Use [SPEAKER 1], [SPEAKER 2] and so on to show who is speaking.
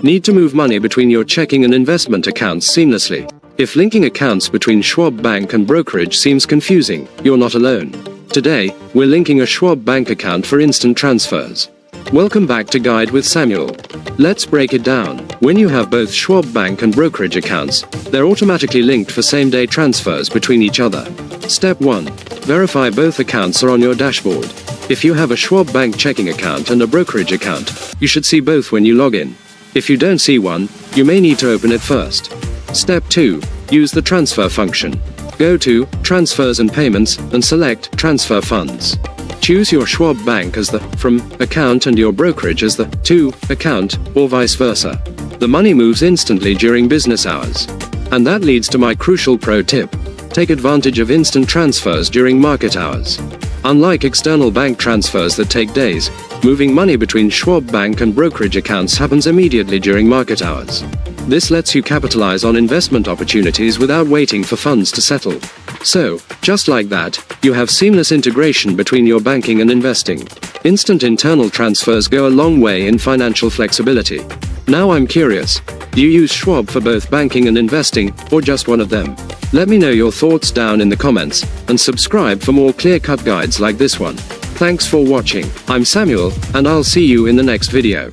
[SPEAKER 1] Need to move money between your checking and investment accounts seamlessly? If linking accounts between Schwab Bank and brokerage seems confusing, you're not alone. Today, we're linking a Schwab Bank account for instant transfers. Welcome back to Guide with Samuel. Let's break it down. When you have both Schwab Bank and brokerage accounts, they're automatically linked for same-day transfers between each other. Step 1. Verify both accounts are on your dashboard. If you have a Schwab Bank checking account and a brokerage account, you should see both when you log in. If you don't see one, you may need to open it first. Step 2. Use the transfer function. Go to Transfers and Payments and select Transfer Funds. Choose your Schwab Bank as the From account and your brokerage as the To account, or vice versa. The money moves instantly during business hours. And that leads to my crucial pro tip. Take advantage of instant transfers during market hours. Unlike external bank transfers that take days, moving money between Schwab Bank and brokerage accounts happens immediately during market hours. This lets you capitalize on investment opportunities without waiting for funds to settle. So, just like that, you have seamless integration between your banking and investing. Instant internal transfers go a long way in financial flexibility. Now I'm curious, do you use Schwab for both banking and investing, or just one of them? Let me know your thoughts down in the comments, and subscribe for more clear-cut guides like this one. Thanks for watching. I'm Samuel, and I'll see you in the next video.